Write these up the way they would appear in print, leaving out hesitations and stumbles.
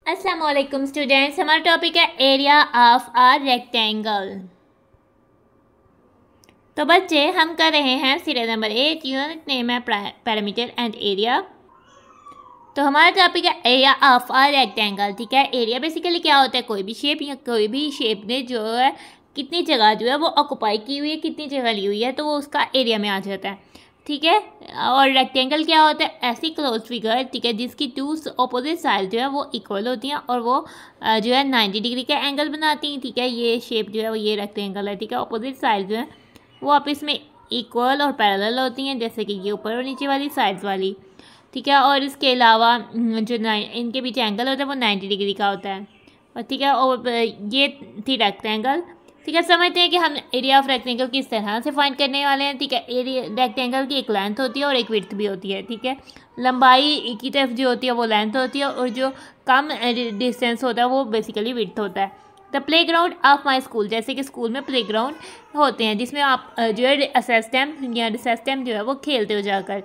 अस्सलाम वालेकुम स्टूडेंट्स। हमारा टॉपिक है एरिया ऑफ अ रेक्टेंगल। तो बच्चे हम कर रहे हैं सीरियल नंबर 8, यूनिट नेम है पैरामीटर एंड एरिया। तो हमारा टॉपिक है एरिया ऑफ अ रेक्टेंगल। ठीक है, एरिया बेसिकली क्या होता है, कोई भी शेप या कोई भी शेप ने जो है कितनी जगह जो है वो ऑक्यूपाई की हुई है, कितनी जगह ली हुई है, तो वो उसका एरिया में आ जाता है। ठीक है, और रेक्टेंगल क्या होता है, ऐसी क्लोज फिगर, ठीक है, जिसकी टू अपोजिट साइड जो है वो इक्वल होती हैं और वो जो है 90 डिग्री का एंगल बनाती हैं। ठीक है, ये शेप जो है वो ये रेक्टेंगल है। ठीक है, अपोजिट साइड जो है वो आपस में इक्वल और पैरेलल होती हैं, जैसे कि ये ऊपर और नीचे वाली साइड्स वाली। ठीक है, और इसके अलावा जो इनके बीच एंगल होता है वो 90 डिग्री का होता है। और ठीक है, और ये थी रेक्टेंगल। ठीक है, समझते हैं कि हम एरिया ऑफ रेक्टेंगल किस तरह से फाइंड करने वाले हैं। ठीक है, एरिया रेक्टेंगल की एक लेंथ होती है और एक विड्थ भी होती है। ठीक है, लंबाई की तरफ जो होती है वो लेंथ होती है और जो कम डिस्टेंस होता है वो बेसिकली विड्थ होता है। The play ground of my school, जैसे कि स्कूल में प्ले ग्राउंड होते हैं जिसमें आप जो है रिसेस टाइम या रिसेस टाइम जो है वो खेलते हो जाकर।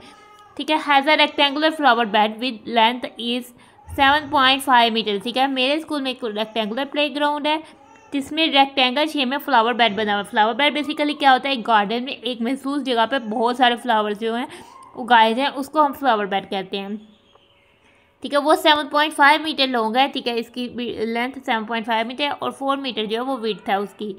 ठीक है, has a rectangular flower bed with length is 7.5 metre. ठीक है, मेरे स्कूल में एक रेक्टेंगुलर प्ले ग्राउंड है जिसमें रेक्टेंगल शेप में फ्लावर बेड बना हुआ है। फ्लावर बेड बेसिकली क्या होता है, एक गार्डन में एक महसूस जगह पे बहुत सारे फ्लावर्स जो हैं उगाए जाएँ उसको हम फ्लावर बेड कहते हैं। ठीक है, वो 7.5 मीटर लॉन्ग है। ठीक है, इसकी लेंथ 7.5 मीटर और 4 मीटर जो है वो विड्थ है उसकी।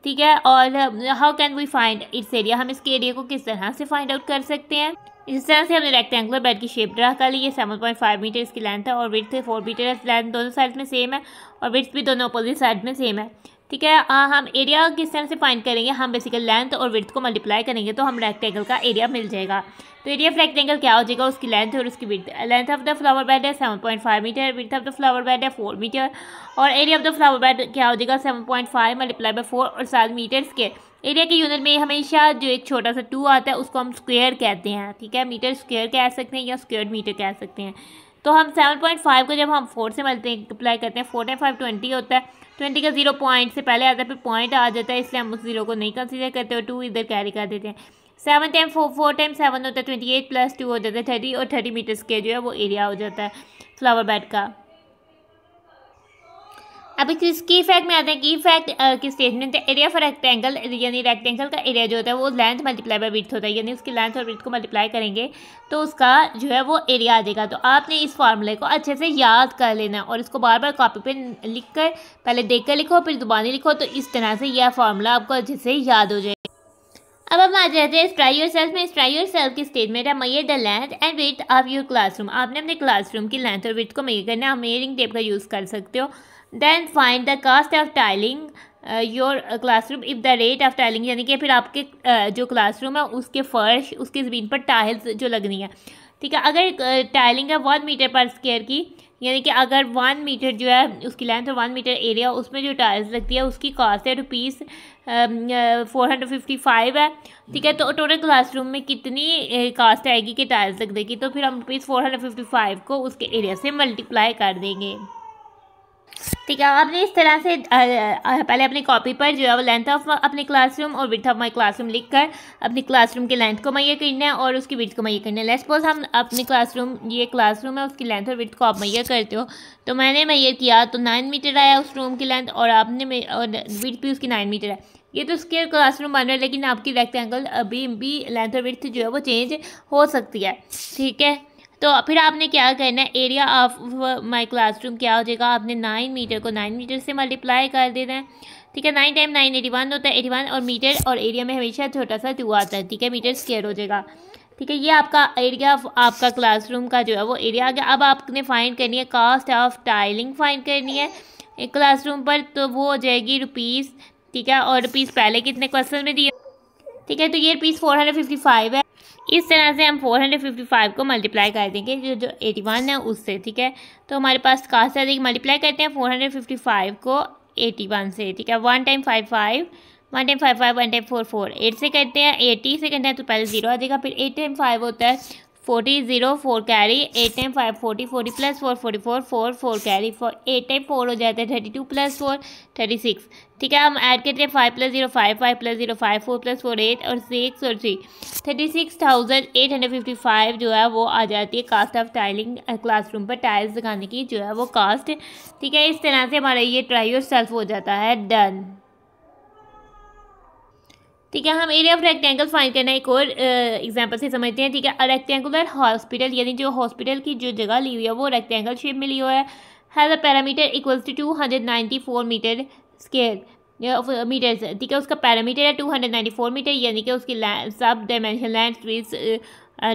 ठीक है, और how can we find its area, हम इसके एरिया को किस तरह से फाइंड आउट कर सकते हैं। इस तरह से हमने रेक्टेंगुलर बेड की शेप ड्रा कर ली है। 7.5 मीटर इसकी लेंथ है और विड्थ 4 मीटर है। लेंथ दोनों साइड में सेम है और विड्थ भी दोनों अपोजिट साइड में सेम है। ठीक है, हम एरिया किस तरह से फाइंड करेंगे, हम बेसिकली लेंथ और विड्थ को मल्टीप्लाई करेंगे तो हम रेक्टेंगल का एरिया मिल जाएगा। तो एरिया ऑफ रेक्टेंगल क्या हो जाएगा, उसकी लेंथ और उसकी width. Length of the flower bed है 7.5 metre, width of the flower bed है 4 मीटर और area of the flower bed क्या हो जाएगा 7.5 मल्टीप्लाई बाय 4 और 7 मीटर स्क्वायर। एरिया के यूनिट में हमेशा जो एक छोटा सा 2 आता है उसको हम स्क्वायर कहते हैं। ठीक है, मीटर स्क्वायर कह सकते हैं या स्क्वायर मीटर कह सकते हैं। तो हम 7.5 को जब हम 4 से मल्टीप्लाई करते हैं, 4 टाइम 5 20 होता है। 20 का 0 पॉइंट से पहले आता है, फिर पॉइंट आ जाता है, इसलिए हम उस 0 को नहीं कंसीडर करते और 2 इधर कैरी कर देते हैं। 7 टाइम 4 टाइम 7 होता है 28 प्लस 2 हो जाता है 30 और 30 मीटर के जो है वो एरिया हो जाता है फ्लावर बेड का। अब इस की फैक्ट में आते हैं। की फैक्ट की स्टेटमेंट है एरिया फॉर रेक्टेंगल, यानी रेक्टेंगल का एरिया जो होता है वो लेंथ मल्टीप्लाई बाय विड्थ होता है, यानी उसकी लेंथ और विड्थ को मल्टीप्लाई करेंगे तो उसका जो है वो एरिया आ जाएगा। तो आपने इस फार्मूले को अच्छे से याद कर लेना और इसको बार बार कॉपी पे लिख कर पहले देख कर लिखो फिर दोबारा लिखो, तो इस तरह से यह फार्मूला आपको अच्छे से याद हो जाएगा। अब हम आ जाते हैं ट्राई योरसेल्फ में। ट्राई योरसेल्फ की स्टेटमेंट है measure the length and width of your classroom. आपने अपने क्लासरूम की लेंथ और विड्थ को मेजर करना है, आप मेजरिंग टेप का यूज़ कर सकते हो। Then find the cost of tiling your classroom if the rate of tiling, यानी कि फिर आपके जो क्लासरूम है उसके फर्श उसकी ज़मीन पर टाइल्स जो लगनी है। ठीक है, अगर टाइलिंग है 1 मीटर पर स्क्वायर की, यानी कि अगर 1 मीटर जो है उसकी लेंथ और 1 मीटर एरिया उसमें जो टाइल्स लगती है उसकी कॉस्ट है रुपीज़ 455 है। ठीक है, तो टोटल क्लासरूम में कितनी कॉस्ट आएगी कि टाइल्स लग देगी, तो फिर हम रुपीज़ 455 को उसके एरिया से मल्टीप्लाई कर देंगे। ठीक है, आपने इस तरह से पहले अपनी कॉपी पर जो है वो लेंथ ऑफ अपने क्लासरूम और विड्थ ऑफ माई क्लासरूम लिखकर अपनी क्लासरूम की लेंथ को मैयर करना है और उसकी विड्थ को मैयर करना है। लेट्स सपोज हम अपने क्लासरूम, ये क्लासरूम है, उसकी लेंथ और विड्थ को आप मैयर करते हो, तो मैंने मैयर किया तो 9 मीटर आया उस रूम की लेंथ और आपने और विड्थ भी उसकी 9 मीटर है। ये तो स्क्वायर क्लासरूम बन रहा है, लेकिन आपकी रेक्टेंगल अभी भी लेंथ और विड्थ जो है वो चेंज हो सकती है। ठीक है, तो फिर आपने क्या करना है, एरिया ऑफ माई क्लासरूम क्या हो जाएगा, आपने 9 मीटर को 9 मीटर से मल्टीप्लाई कर देना है। ठीक है, 9 टाइम 9 81 होता है, 81 और मीटर और एरिया में हमेशा छोटा सा 2 आता है। ठीक है, मीटर स्क्वायर हो जाएगा। ठीक है, ये आपका एरिया आपका क्लासरूम का जो है वो एरिया आ गया। अब आपने फाइंड करनी है कास्ट ऑफ टाइलिंग फाइंड करनी है एक क्लासरूम पर, तो वो हो जाएगी रुपीज़। ठीक है, और रुपीज़ पहले कितने क्वेश्चन में दिए। ठीक है, तो ये रुपीज़ 455 है। इस तरह से हम 455 को मल्टीप्लाई कर देंगे जो 81 है उससे। ठीक है, तो हमारे पास कास्ट आ जाएगी, मल्टीप्लाई करते हैं 455 को 81 से। ठीक है, 1 टाइम 55 1 टाइम 4 4 8 से करते हैं, 80 से करते हैं तो पहले 0 आ जाएगा, फिर 8 टाइम 5 होता है 40 0 4 carry 8 time 5 40 40 plus 4 44 4 4 carry 8 time 4 हो जाता है 32 प्लस 4 36। ठीक है, हम ऐड करते हैं 5 प्लस 0 5 5 प्लस 0 5 4 प्लस 4 8 और 6 और 3 36,855 जो है वो आ जाती है कास्ट ऑफ टाइलिंग क्लासरूम पर टाइल्स लगाने की जो है वो कास्ट। ठीक है, इस तरह से हमारा ये ट्राई योरसेल्फ हो जाता है डन। ठीक है, हम एरिया ऑफ रेक्टेंगल फाइंड करना एक और एग्जांपल से समझते हैं। ठीक है, रेक्टेंगुलर हॉस्पिटल यानी जो हॉस्पिटल की जो जगह ली हुई है वो रेक्टेंगल शेप में ली हुआ है। Has a parameter equals to 294 metre square metres. ठीक है, उसका पैरामीटर है 294 मीटर यानी कि उसकी सब dimension length width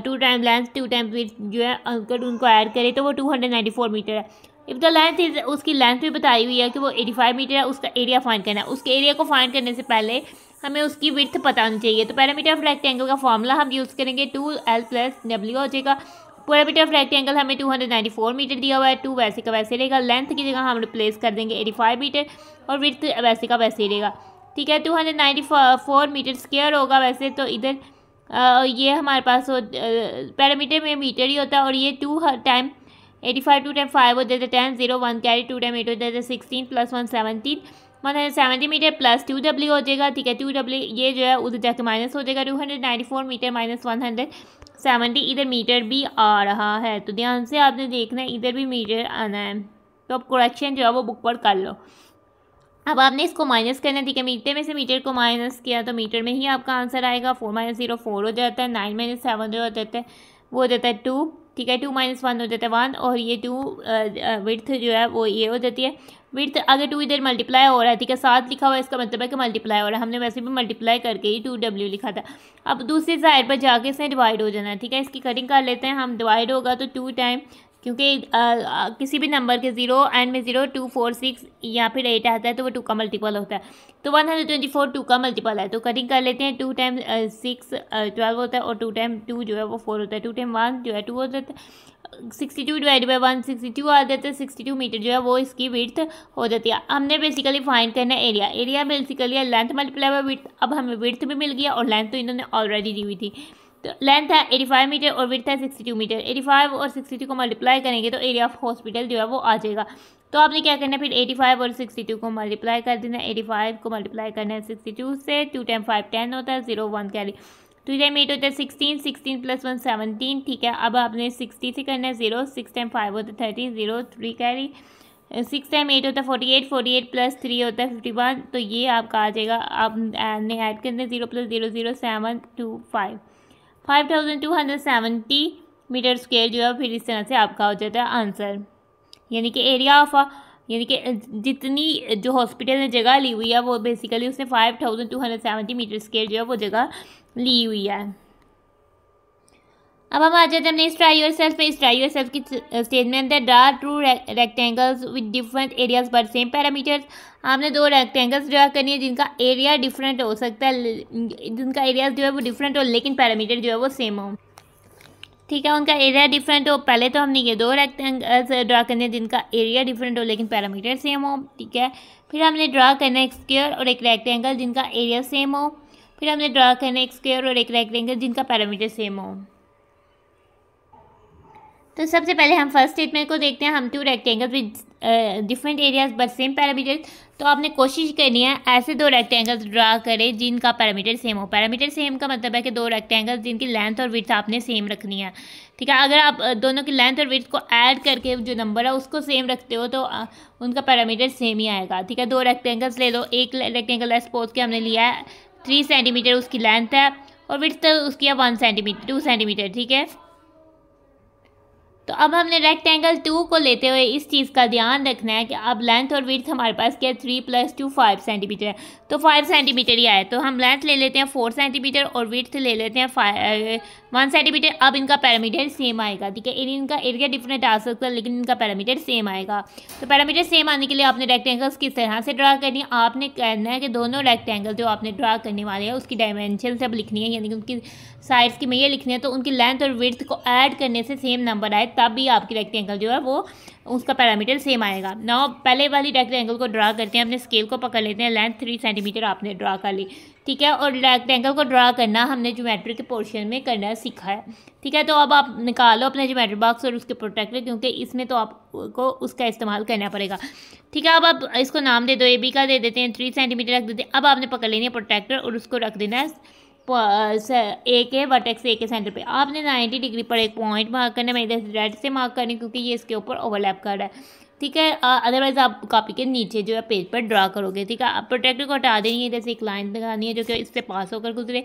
2 time length 2 time width जो है अगर उनको ऐड करें तो वो 294 मीटर है। इफ़ द लेंथ इज उसकी लेंथ भी बताई हुई है कि वो 85 मीटर है, उसका एरिया फाइंड करना है। उसके एरिया को फाइंड करने से पहले हमें उसकी विड्थ पता होनी चाहिए। तो पैरामीटर ऑफ रेक्टेंगल का फॉर्मूला हम यूज़ करेंगे 2L + W हो जाएगा। पैरामीटर ऑफ रेक्टेंगल हमें 294 मीटर दिया हुआ है, 2 वैसे का वैसे रहेगा। लेंथ की जगह हम रिप्लेस कर देंगे 85 मीटर और विड्थ वैसे का वैसे ही रहेगा। ठीक है, 294 मीटर स्क्वायर होगा वैसे तो इधर ये हमारे पास पैरामीटर में मीटर ही होता है और ये 2 टाइम 85 2 टाइम 5 हो जाता है 10 0 1 कैरी 2 टाइम 8 हो जाता है 16 प्लस 1 17 170 मीटर प्लस 2W हो जाएगा। ठीक है, 2W ये जो है उधर जाके माइनस हो जाएगा 294 मीटर माइनस 170 इधर मीटर भी आ रहा है। तो ध्यान से आपने देखना है इधर भी मीटर आना है। तो अब करेक्शन जो है वो बुक पर कर लो। अब आपने इसको माइनस करना है। ठीक है, मीटर में से मीटर को माइनस किया तो मीटर में ही आपका आंसर आएगा। 4 - 0 4 हो जाता है। 9 - 7 जो हो जाता है वो हो जाता है 2। ठीक है, 2 - 1 हो जाता है 1 और ये 2 विड्थ जो है वो ये हो जाती है विड्थ। अगर 2 इधर मल्टीप्लाई हो रहा है, ठीक है, 7 लिखा हुआ है इसका मतलब है कि मल्टीप्लाई हो रहा है। हमने वैसे भी मल्टीप्लाई करके ही 2W लिखा था। अब दूसरी साइड पर जाके इसमें डिवाइड हो जाना है। ठीक है, इसकी कटिंग कर लेते हैं हम। डिवाइड होगा तो 2 टाइम क्योंकि किसी भी नंबर के 0 एंड में 0 2 4 6 या फिर 8 आता है तो वो 2 का मल्टीपल होता है। तो 124 2 का मल्टीपल है। तो कटिंग कर लेते हैं। 2 टाइम 6 12 होता है और 2 टाइम 2 जो है वो 4 होता है। 2 टाइम 1 जो है 2 हो जाता है। 62 डिवाइड बाई 1 62 आ जाता है। 62 मीटर जो है वो इसकी विड्थ हो जाती है। हमने बेसिकली फाइंड करना है एरिया। एरिया बेसिकली है लेंथ मल्टीप्लाई बाई विड्थ। अब हमें विड्थ भी मिल गया और लेंथ तो इन्होंने ऑलरेडी दी हुई थी। तो लेंथ है 85 मीटर और विड्थ है 62 मीटर। 85 और 62 को मल्टीप्लाई करेंगे तो एरिया ऑफ हॉस्पिटल जो है वो आ जाएगा। तो आपने क्या करना है फिर 85 और 62 को मल्टीप्लाई कर देना है। 85 को मल्टीप्लाई करना है 62 से। 2 टाइम 5 10 होता है 0 1 कैरी 2 टाइम 8 होता है 16 16 प्लस 1 17। ठीक है, अब आपने 60 से करना है 0 6 टाइम 5 होता है 30 0 3 कैरी 6 टाइम 8 होता है 48 48 प्लस 3 होता है 51। तो ये आपका आ जाएगा। आपने ऐड करना है 0 + 0 0 7 2 5 5270 मीटर स्क्वायर जो है फिर इस तरह से आपका हो जाता है आंसर। यानी कि एरिया ऑफ यानी कि जितनी जो हॉस्पिटल ने जगह ली हुई है वो बेसिकली उसने 5270 मीटर स्क्वायर जो है वो जगह ली हुई है। अब हम आ जाते हैं अपने इस ट्राई योरसेल्फ पे। इस ट्राई योरसेल्फ की स्टेटमेंट है draw true rectangles with different areas but same parameters. आपने 2 रेक्टेंगल्स ड्रा करनी है जिनका एरिया डिफरेंट हो सकता है, जिनका एरिया जो है वो डिफरेंट हो लेकिन पैरामीटर जो है वो सेम हो। ठीक है, उनका एरिया डिफरेंट हो। पहले तो हमने ये 2 रेक्टेंगल्स ड्रा करने हैं जिनका एरिया डिफरेंट हो लेकिन पैरामीटर सेम हो। ठीक है, फिर हमने ड्रा करना है एक स्क्वायर और एक रेक्टेंगल जिनका एरिया सेम हो। फिर हमने ड्रा करना है एक स्क्वायर और एक रेक्टेंगल जिनका पैरामीटर सेम हो। तो सबसे पहले हम फर्स्ट स्टेटमेंट को देखते हैं। हम 2 rectangles with different areas but same parameter. तो आपने कोशिश करनी है ऐसे 2 रेक्टेंगल्स ड्रा करें जिनका पैरामीटर सेम हो। पैरामीटर सेम का मतलब है कि 2 रेक्टेंगल्स जिनकी लेंथ और विड्थ आपने सेम रखनी है। ठीक है, अगर आप दोनों की लेंथ और विड्थ को ऐड करके जो नंबर है उसको सेम रखते हो तो उनका पैरामीटर सेम ही आएगा। ठीक है, 2 रेक्टेंगल्स ले लो। एक रेक्टेंगल है सपोज कि हमने लिया है 3 सेंटीमीटर उसकी लेंथ है और विड्थ उसकी है 1 सेंटीमीटर 2 सेंटीमीटर। ठीक है, तो अब हमने रेक्टेंगल 2 को लेते हुए इस चीज़ का ध्यान रखना है कि अब लेंथ और विड्थ हमारे पास क्या 3 + 2 5 सेंटीमीटर है। तो 5 सेंटीमीटर ही आए तो हम लेंथ ले लेते हैं 4 सेंटीमीटर और विड्थ ले लेते हैं 1 सेंटीमीटर। अब इनका पैरामीटर सेम आएगा। ठीक है, इनका एरिया डिफरेंट आ सकता है लेकिन इनका पैरामीटर सेम आएगा। तो पैरामीटर सेम आने के लिए आपने रेक्टेंगल्स किस तरह से ड्रा करनी है। आपने कहना है कि दोनों रेक्टेंगल जो आपने ड्रा करने वाले हैं उसकी डायमेंशन सब लिखनी है, यानी कि उनकी साइड्स की में ये लिखनी है तो उनकी लेंथ और विड्थ को ऐड करने से सेम नंबर आए तब भी आपकी रेक्टेंगल जो है वो उसका पैरामीटर सेम आएगा। नाउ पहले वाली रेक्टेंगल को ड्रा करते हैं, अपने स्केल को पकड़ लेते हैं, लेंथ 3 सेंटीमीटर आपने ड्रा कर ली, ठीक है। और रेक्टेंगल को ड्रा करना हमने ज्योमेट्री के पोर्शन में करना सीखा है, ठीक है। तो अब आप निकालो अपने ज्योमेट्री बॉक्स और उसके प्रोटेक्टर, क्योंकि इसमें तो आपको उसका इस्तेमाल करना पड़ेगा, ठीक है। अब आप इसको नाम दे दो, ए बी का दे देते हैं, 3 सेंटीमीटर रख देते हैं। अब आपने पकड़ लेनी है प्रोटेक्टर और उसको रख देना है ए के वर्टेक्स ए के सेंटर पे। आपने 90 डिग्री पर एक पॉइंट मार्क करना है, मैं इधर रेड से मार्क कर रही हूँ क्योंकि ये इसके ऊपर ओवरलैप कर रहा है, ठीक है। अदरवाइज आप कॉपी के नीचे जो है पेज पर ड्रा करोगे, ठीक है। आप प्रोटेक्टर को हटा देंगे, इधर से एक लाइन लगानी है जो कि इससे पास होकर गुजरे,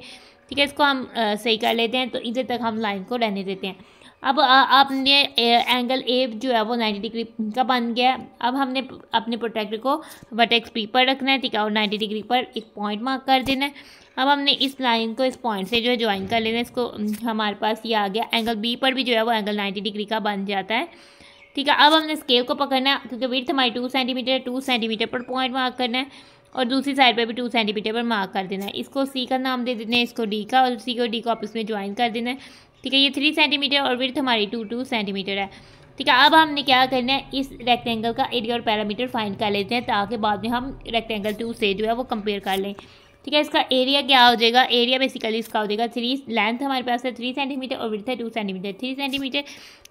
ठीक है। इसको हम सही कर लेते हैं, तो इधर तक हम लाइन को रहने देते हैं। अब आपने एंगल ए जो है वो 90 डिग्री का बन गया। अब हमने अपने प्रोटेक्टर को वर्टेक्स बी पर रखना है, ठीक है, और 90 डिग्री पर एक पॉइंट मार्क कर देना है। अब हमने इस लाइन को इस पॉइंट से जो है ज्वाइन कर लेना है, इसको हमारे पास ये आ गया। एंगल बी पर भी जो है वो एंगल 90 डिग्री का बन जाता है, ठीक है। अब हमने स्केल को पकड़ना है, क्योंकि विड्थ हमारी 2 सेंटीमीटर है, 2 सेंटीमीटर पर पॉइंट मार्क करना है और दूसरी साइड पर भी 2 सेंटीमीटर पर मार्क कर देना है। इसको सी का नाम दे देते हैं, इसको डी का, और सी को डी को आपस में ज्वाइन कर देना है, ठीक है। ये 3 सेंटीमीटर और विड्थ हमारी 2 सेंटीमीटर है, ठीक है। अब हमने क्या करना है, इस रेक्टेंगल का एरिया और पैरामीटर फाइंड कर लेते हैं, ताकि बाद में हम रेक्टेंगल 2 से जो है वो कंपेयर कर लें, ठीक है। इसका एरिया क्या हो जाएगा, एरिया बेसिकली इसका हो जाएगा 3, लेंथ हमारे पास है 3 सेंटीमीटर और विड्थ है 2 centimetre, 3 centimetre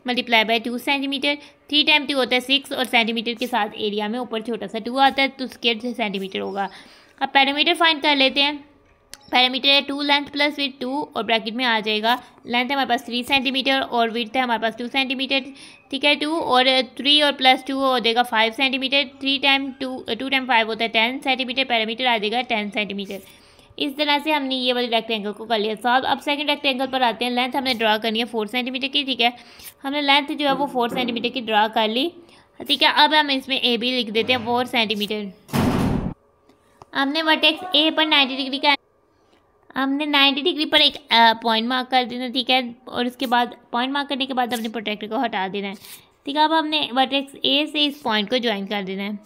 multiply by 2 centimetre, 3 time 2 होता है 6, और सेंटीमीटर के साथ एरिया में ऊपर छोटा सा 2 आता है, तो स्क्वायर से सेंटीमीटर होगा। अब पैरामीटर फाइंड कर लेते हैं। पैरामीटर है 2 लेंथ प्लस विड्थ 2, और ब्रैकेट में आ जाएगा लेंथ हमारे पास 3 सेंटीमीटर और विड्थ है हमारे पास 2 सेंटीमीटर, ठीक है। 2 और 3 और प्लस 2 हो जाएगा 5 सेंटीमीटर, 3 टाइम 2 टाइम 5 होता है 10 सेंटीमीटर, पैरामीटर आ जाएगा 10 सेंटीमीटर। इस तरह से हमने ये वाले रेक्टेंगल को कर लिया सॉल्व। अब सेकंड रेक्टेंगल पर आते हैं। लेंथ हमने ड्रा करनी है 4 सेंटीमीटर की, ठीक है। हमने लेंथ जो है वो 4 सेंटीमीटर की ड्रा कर ली, ठीक है। अब हम इसमें ए बी लिख देते हैं 4 सेंटीमीटर। हमने वर्टेक्स ए पर 90 डिग्री का, हमने 90 डिग्री पर एक पॉइंट मार्क कर देना, ठीक है। और उसके बाद पॉइंट मार्क करने के बाद अपने प्रोटेक्टर को हटा देना है, ठीक है। अब हमने वर्टेक्स ए से इस पॉइंट को ज्वाइन कर देना है,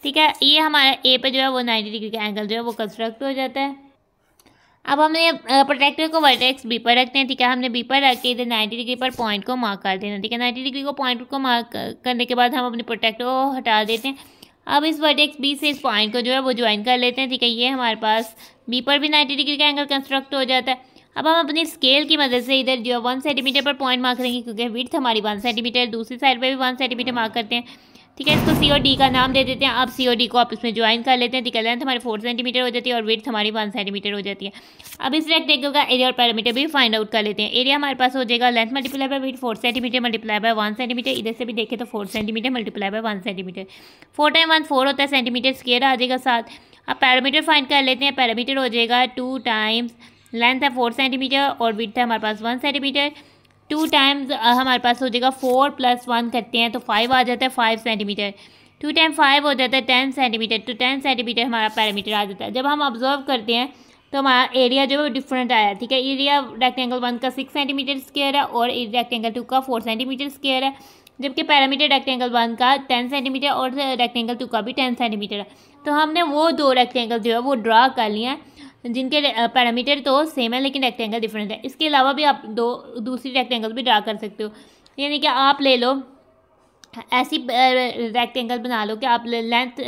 ठीक है। ये हमारा ए पर जो है वो 90 डिग्री का एंगल जो है वो कंस्ट्रक्ट हो जाता है। अब हमने प्रोटेक्टर को वर्टेक्स बी पर रखते हैं, ठीक है। हमने बी पर रख के इधर 90 डिग्री पर पॉइंट को मार्क कर देना, ठीक है। 90 डिग्री को पॉइंट को मार्क करने के बाद हम अपने प्रोटेक्टर को हटा देते हैं। अब इस वर्टेक्स बी से इस पॉइंट को जो है वो ज्वाइन कर लेते हैं, ठीक है। ये हमारे पास बी पर भी 90 डिग्री का एंगल कंस्ट्रक्ट हो जाता है। अब हम अपनी स्केल की मदद से इधर जो है 1 सेंटीमीटर पर पॉइंट मार्क करेंगे, क्योंकि विड्थ हमारी 1 सेंटीमीटर, दूसरी साइड पर भी 1 सेंटीमीटर मार्क करते हैं, ठीक है। इसको सी और डी का नाम दे देते हैं। अब सी और डी को आप इसमें ज्वाइन कर लेते हैं, ठीक है। लेंथ हमारी 4 सेंटीमीटर हो जाती है और विड्थ हमारी 1 सेंटीमीटर हो जाती है। अब इस रेक्टेंगल का एरिया और पैरामीटर भी फाइंड आउट कर लेते हैं। एरिया हमारे पास हो जाएगा length multiply by width 4 centimetre multiply by 1 centimetre, इधर से भी देखें तो 4 centimetre multiply by 1 centimetre, 4 time 1 4 होता है, सेंटीमीटर स्क्वायर आ जाएगा साथ। अब पैरामीटर फाइंड कर लेते हैं। पैरामीटर हो जाएगा 2 टाइम्स लेंथ है 4 सेंटीमीटर और विड्थ है हमारे पास 1 सेंटीमीटर, 2 टाइम्स हमारे पास हो जाएगा 4 + 1 करते हैं तो 5 आ जाता है 5 सेंटीमीटर, 2 टाइम 5 हो जाता है 10 सेंटीमीटर, तो 10 सेंटीमीटर हमारा पैरामीटर आ जाता है। जब हम ऑब्जर्व करते हैं तो हमारा एरिया जो है डिफरेंट आया, ठीक है। एरिया रेक्टेंगल 1 का 6 सेंटीमीटर स्क्वायर है और रेक्टेंगल 2 का 4 सेंटीमीटर स्क्वायर है, जबकि पैरामीटर रेक्टेंगल 1 का 10 सेंटीमीटर और रेक्टेंगल 2 का भी 10 सेंटीमीटर है। तो हमने वो 2 रेक्टेंगल जो है वो ड्रा कर लिए हैं, जिनके पैरामीटर तो सेम है लेकिन रेक्टेंगल डिफरेंट है। इसके अलावा भी आप दूसरी रेक्टेंगल भी ड्रा कर सकते हो, यानी कि आप ले लो ऐसी रेक्टेंगल बना लो कि आप लेंथ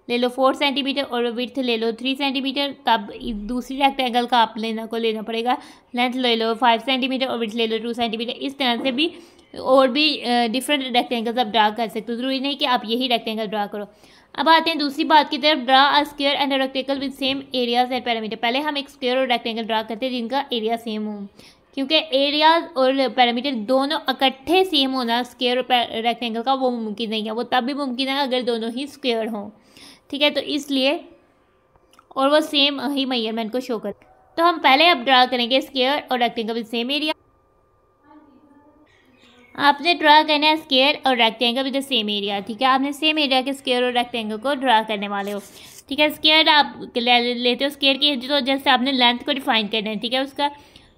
ले लो 4 सेंटीमीटर और विड्थ ले लो 3 सेंटीमीटर, तब दूसरी रेक्टेंगल का आप लेना पड़ेगा लेंथ ले लो 5 सेंटीमीटर और विड्थ ले लो 2 सेंटीमीटर। इस तरह से भी और भी डिफरेंट रेक्टेंगल्स आप ड्रा कर सकते हो, ज़रूरी नहीं कि आप यही रेक्टेंगल ड्रा करो। अब आते हैं दूसरी बात की तरफ। Draw a square and rectangle with same areas and parameter. पहले हम एक स्क्वायर और रेक्टेंगल ड्रा करते हैं जिनका एरिया सेम हो, क्योंकि एरियाज और पैरामीटर दोनों इकट्ठे सेम होना स्क्वायर और रेक्टेंगल का वो मुमकिन नहीं है, वो तब भी मुमकिन है अगर दोनों ही स्क्वायर हों, ठीक है। तो इसलिए और वो सेम ही मेजरमेंट को शो कर, तो हम पहले अब ड्रा करेंगे स्क्वायर और रेक्टेंगल विद सेम एरिया। आपने ड्रा करना है स्क्वायर और rectangle with the same area, ठीक है। आपने सेम एरिया के स्क्वायर और रेक्टेंगल को ड्रा करने वाले हो, ठीक है। स्क्वायर आप लेते हो स्क्वायर की, तो जैसे आपने लेंथ को डिफाइन करना है, ठीक है। उसका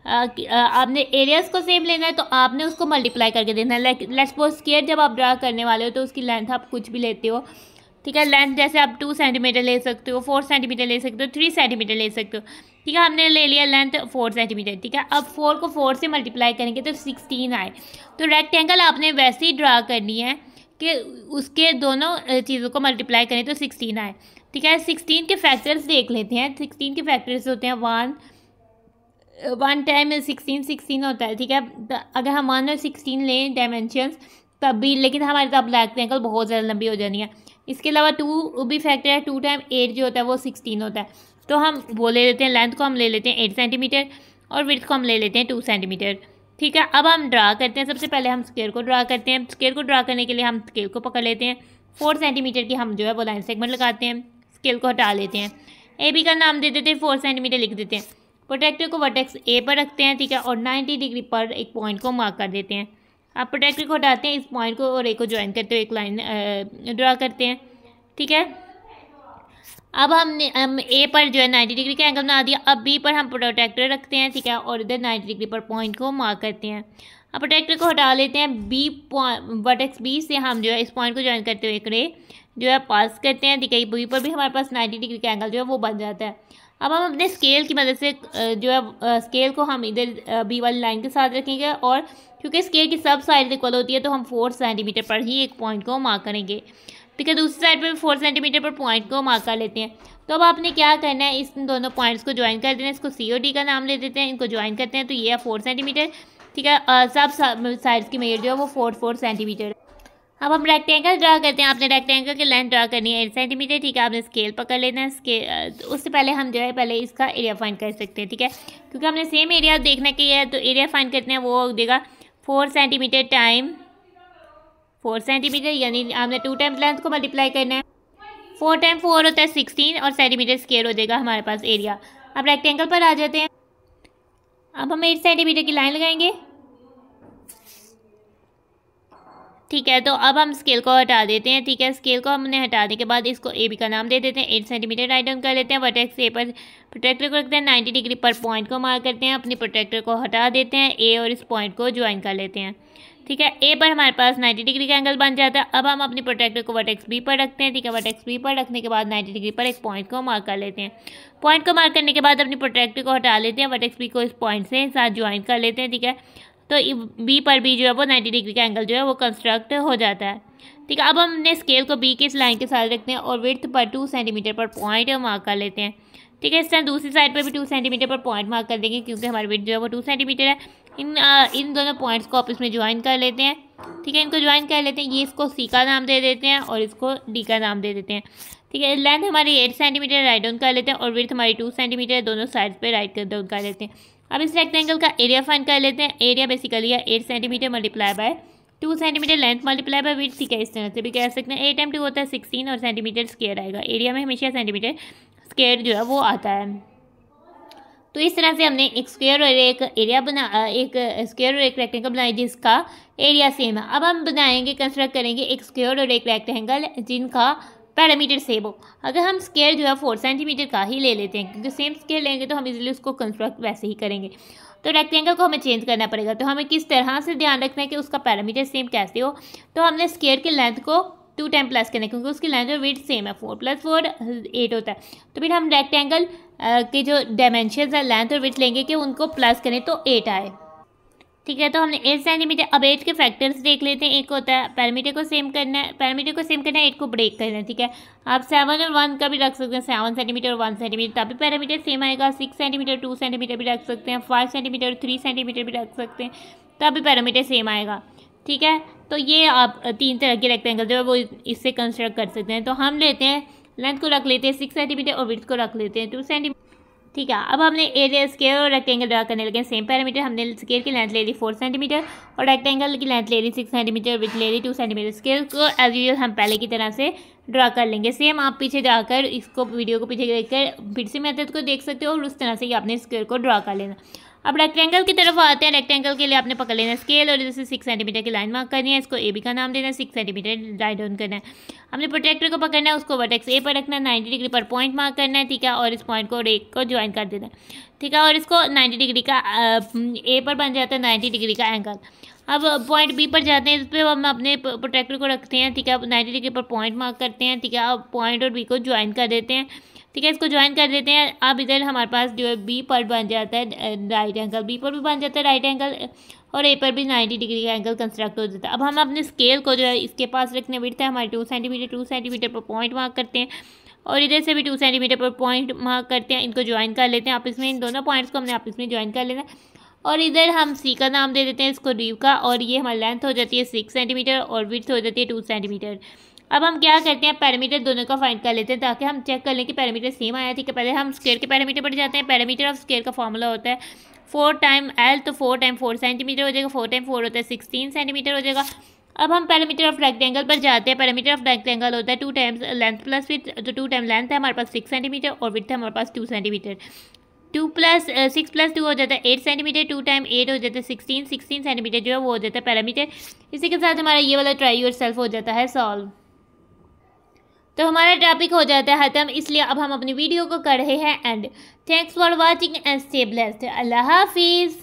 आपने एरियाज को सेम लेना है तो आपने उसको मल्टीप्लाई करके देना है। लेट्स सपोज स्क्वायर जब आप ड्रा करने वाले हो तो उसकी लेंथ आप कुछ भी लेते हो, ठीक है। लेंथ जैसे आप 2 सेंटीमीटर ले सकते हो, 4 सेंटीमीटर ले सकते हो, 3 सेंटीमीटर ले सकते हो। ठीक है, हमने ले लिया लेंथ 4 सेंटीमीटर। ठीक है, अब 4 को 4 से मल्टीप्लाई करेंगे तो 16 आए। तो रेक्टेंगल आपने वैसे ही ड्रा करनी है कि उसके दोनों चीज़ों को मल्टीप्लाई करें तो 16 आए। ठीक है, 16 के फैक्टर्स देख लेते हैं। 16 के फैक्टर्स होते हैं 1 टाइम 16 होता है। ठीक है, अगर हम 1 और 16 लें डायमेंशंस तब भी, लेकिन हमारे तब रेक्टेंगल बहुत ज़्यादा लंबी हो जानी है। इसके अलावा 2 भी फैक्टर है। 2 टाइम 8 जो होता है वो 16 होता है। तो हम वो ले लेते हैं, लेंथ को हम ले लेते हैं 8 सेंटीमीटर और विड्थ को हम ले लेते हैं 2 सेंटीमीटर। ठीक है, अब हम ड्रा करते हैं। सबसे पहले हम स्क्वायर को ड्रा करते हैं। स्क्वायर को ड्रा करने के लिए हम स्केल को पकड़ लेते हैं। 4 सेंटीमीटर की हम जो है वो लाइन सेगमेंट लगाते हैं। स्केल को हटा लेते हैं। ए बी का नाम दे देते हैं, 4 सेंटीमीटर लिख देते हैं। प्रोट्रैक्टर को वर्टेक्स ए पर रखते हैं। ठीक है, और 90 डिग्री पर एक पॉइंट को मार्क कर देते हैं। आप प्रोट्रैक्टर को हटाते हैं, इस पॉइंट को और ए को ज्वाइन करते हुए एक लाइन ड्रा करते हैं। ठीक है, अब हम ए पर जो है 90 डिग्री का एंगल बना दिया। अब बी पर हम प्रोट्रैक्टर रखते हैं। ठीक है, और इधर 90 डिग्री पर पॉइंट को मार्क करते हैं। अब प्रोट्रैक्टर को हटा लेते हैं। बी वर्टेक्स बी से हम जो है इस पॉइंट को ज्वाइन करते हुए एक रे जो है पास करते हैं। ठीक है, बी पर भी हमारे पास 90 डिग्री का एंगल जो है वो बन जाता है। अब हम अपने स्केल की मदद से जो है स्केल को हम इधर बी वाली लाइन के साथ रखेंगे, और क्योंकि स्केल की सब साइड इक्वल होती है तो हम 4 सेंटीमीटर पर ही एक पॉइंट को मार्क करेंगे। ठीक है, दूसरी साइड पर भी 4 सेंटीमीटर पर पॉइंट को मार्क कर लेते हैं। तो अब आपने क्या करना है, इस दोनों पॉइंट्स को ज्वाइन कर देना है। इसको सी और डी का नाम ले देते हैं, इनको ज्वाइन करते हैं तो ये है 4 सेंटीमीटर। ठीक है, सब साइड्स की मेजर जो है वो 4 सेंटीमीटर। अब हम रेक्टेंगल ड्रा करते हैं। आपने रेक्टेंगल की लेंथ ड्रा करनी है 8 सेंटीमीटर। ठीक है, आपने स्केल पकड़ लेना है। स्केल उससे पहले हम जो है पहले इसका एरिया फाइंड कर सकते हैं। ठीक है, क्योंकि हमने सेम एरिया देखना कि है तो एरिया फाइंड करते हैं। वो देगा 4 सेंटीमीटर टाइम 4 सेंटीमीटर, यानी आपने 2 टाइम्स लेंथ को मल्टीप्लाई करना है। 4 टाइम 4 होता है 16 और सेंटीमीटर स्केयर हो जाएगा हमारे पास एरिया। अब रेक्टेंगल पर आ जाते हैं। अब हम 8 सेंटीमीटर की लाइन लगाएंगे। ठीक है, तो अब हम स्केल को हटा देते हैं। ठीक है, स्केल को हमने हटाने के बाद इसको ए बी का नाम दे देते हैं। 8 सेंटीमीटर राइट डाउन कर लेते हैं। वर्टेक्स ए पर प्रोट्रैक्टर को रखते हैं। 90 डिग्री पर पॉइंट को मार्क करते हैं। अपने प्रोट्रैक्टर को हटा देते हैं। ए और इस पॉइंट को ज्वाइन कर लेते हैं। ठीक है, ए पर हमारे पास 90 डिग्री का एंगल बन जाता है। अब हम अपने प्रोट्रैक्टर को वर्टेक्स बी पर रखते हैं। ठीक है, वर्टेक्स बी पर रखने के बाद 90 डिग्री पर एक पॉइंट को मार्क कर लेते हैं। पॉइंट को मार्क करने के बाद अपनी प्रोट्रैक्टर को हटा लेते हैं। वर्टेक्स बी को इस पॉइंट से साथ ज्वाइन कर लेते हैं। ठीक है, तो बी पर भी जो है वो 90 डिग्री का एंगल जो है वो कंस्ट्रक्ट हो जाता है। ठीक है, अब हमने स्केल को बी के इस लाइन के साथ रखते हैं और विड्थ पर 2 सेंटीमीटर पर पॉइंट मार्क कर लेते हैं। ठीक है, इस तरह दूसरी साइड पर भी 2 सेंटीमीटर पर पॉइंट मार्क कर देंगे, क्योंकि हमारी विड्थ जो है वो 2 सेंटीमीटर है। इन दोनों पॉइंट्स को आपस में ज्वाइन कर लेते हैं। ठीक है, इनको ज्वाइन कर लेते हैं। ये इसको सी का नाम दे देते हैं और इसको डी का नाम दे देते हैं। ठीक है, लेंथ हमारी 8 सेंटीमीटर राइट डाउन कर लेते हैं और विड्थ हमारी 2 सेंटीमीटर दोनों साइड्स पे राइट डाउन कर लेते हैं। अब इस रेक्टेंगल का एरिया फाइंड कर लेते हैं। एरिया बेसिकली है 8 centimetre multiply by 2 centimetre length multiply by width. ठीक है, इस तरह से भी कह सकते हैं। 8 टाइम 2 होता है 16 और सेंटीमीटर स्क्वायर आएगा। एरिया में हमेशा सेंटीमीटर स्क्वायर जो है वो आता है। तो इस तरह से हमने एक स्क्वायर और एक एरिया एक स्क्वायर और एक रेक्टेंगल बनाई जिसका एरिया सेम है। अब हम बनाएंगे, कंस्ट्रक्ट करेंगे एक स्क्वायर और एक रेक्टेंगल जिनका पैरामीटर सेम हो। अगर हम स्क्वायर जो है 4 सेंटीमीटर का ही ले लेते हैं, क्योंकि सेम स्क्वायर लेंगे तो हम इजीली उसको कंस्ट्रक्ट वैसे ही करेंगे। तो रेक्टेंगल को हमें चेंज करना पड़ेगा। तो हमें किस तरह से ध्यान रखना है कि उसका पैरामीटर सेम कैसे हो। तो हमने स्क्वायर की लेंथ को 2 टाइम प्लस करना है, क्योंकि उसकी लेंथ और विड्थ सेम है। 4 + 4 8 होता है। तो फिर हम रेक्टेंगल के जो डायमेंशन है लेंथ और विड्थ लेंगे कि उनको प्लस करें तो 8 आए। ठीक है, तो हमने 8 सेंटीमीटर। अब 8 के फैक्टर्स देख लेते हैं। एक होता है पैरामीटर को सेम करना है, 8 को ब्रेक करना है। ठीक है, आप 7 और 1 का भी रख सकते हैं, 7 सेंटीमीटर और 1 सेंटीमीटर, तभी पैरामीटर सेम आएगा। 6 सेंटीमीटर 2 सेंटीमीटर भी रख सकते हैं, 5 सेंटीमीटर 3 सेंटीमीटर भी रख सकते हैं, तभी पैरामीटर सेम आएगा। ठीक है, तो ये आप 3 तरह के रेक्टेंगल जो है वो इससे कंस्ट्रक्ट कर सकते हैं। तो हम लेते हैं लेंथ को रख लेते हैं 6 सेंटीमीटर और विड्थ को रख लेते हैं 2 सेंटीमीटर। ठीक है, अब हमने एरिया स्क्वायर और रेक्टेंगल ड्रा करने लगे सेम पैरामीटर। हमने स्क्वायर की लेंथ ले ली 4 सेंटीमीटर और रेक्टेंगल की लेंथ ले ली 6 सेंटीमीटर, विड्थ ले ली 2 सेंटीमीटर। स्क्वायर को एज यूजुअल हम पहले की तरह से ड्रा कर लेंगे। सेम आप पीछे जाकर इसको वीडियो को पीछे देखकर फिर से मेथड को देख सकते हो और उस तरह से ही आपने स्क्वायर को ड्रा कर लेना। अब रेक्टेंगल की तरफ आते हैं। रेक्टेंगल के लिए आपने पकड़ लेना स्केल और जैसे 6 सेंटीमीटर की लाइन मार्क करनी है। इसको ए बी का नाम देना है, 6 सेंटीमीटर राइट डाउन करना है। हमने प्रोट्रैक्टर को पकड़ना है, उसको वर्टेक्स ए पर रखना है, 90 डिग्री पर पॉइंट मार्क करना है। ठीक है, और इस पॉइंट को और एक को ज्वाइन कर देना है। ठीक है, और इसको 90 डिग्री का ए पर बन जाता है 90 डिग्री का एंगल। अब पॉइंट बी पर जाते हैं, इस पर हम अपने प्रोट्रैक्टर को रखते हैं, ठीक है। अब 90 डिग्री पर पॉइंट मार्क करते हैं, ठीक है। अब पॉइंट और बी को ज्वाइन कर देते हैं, ठीक है। इसको ज्वाइन कर देते हैं। अब इधर हमारे पास जो है बी पर बन जाता है राइट एंगल, बी पर भी बन जाता है राइट एंगल, और ए पर भी 90 डिग्री का एंगल कंस्ट्रक्ट हो जाता है। अब हम अपने स्केल को जो है इसके पास रखने बैठते हैं, हमारे 2 सेंटीमीटर पर पॉइंट मार्क करते हैं, और इधर से भी 2 सेंटीमीटर पर पॉइंट मार्क करते हैं। इनको ज्वाइन कर लेते हैं आपस में, इन दोनों पॉइंट्स को हमने आपस में ज्वाइन कर लेना है। और इधर हम सी का नाम दे देते हैं इसको रीव का, और ये हमारी लेंथ हो जाती है 6 सेंटीमीटर और विड्थ हो जाती है 2 सेंटीमीटर। अब हम क्या करते हैं, पैरामीटर दोनों का फाइंड कर लेते हैं ताकि हम चेक कर लें कि पैरामीटर सेम आया, ठीक है। पहले हम स्क्वायर के पैरामीटर पर जाते हैं। पैरामीटर ऑफ स्क्वायर का फॉर्मूला होता है 4 टाइम एल, तो 4 टाइम 4 सेंटीमीटर हो जाएगा, 4 टाइम 4 होता है 16 सेंटीमीटर हो जाएगा। अब हम पैरामीटर ऑफ रेक्टेंगल पर जाते हैं। पैरामीटर ऑफ रेक्टेंगल होता है 2 टाइम्स लेंथ प्लस विड्थ, तो 2 टाइम लेंथ है हमारे पास 6 सेंटीमीटर और विड्थ है हमारे पास 2 सेंटीमीटर। 6 + 2 हो जाता है 8 सेंटीमीटर, 2 टाइम 8 हो जाता है 16 सेंटीमीटर जो है वो हो जाता है पैरामीटर। इसी के साथ हमारा ये वाला ट्राई योरसेल्फ हो जाता है सॉल्व। तो हमारा टॉपिक हो जाता है ख़त्म, इसलिए अब हम अपनी वीडियो को कर रहे हैं and. Thanks for watching and stay blessed. Allah हाफिज़।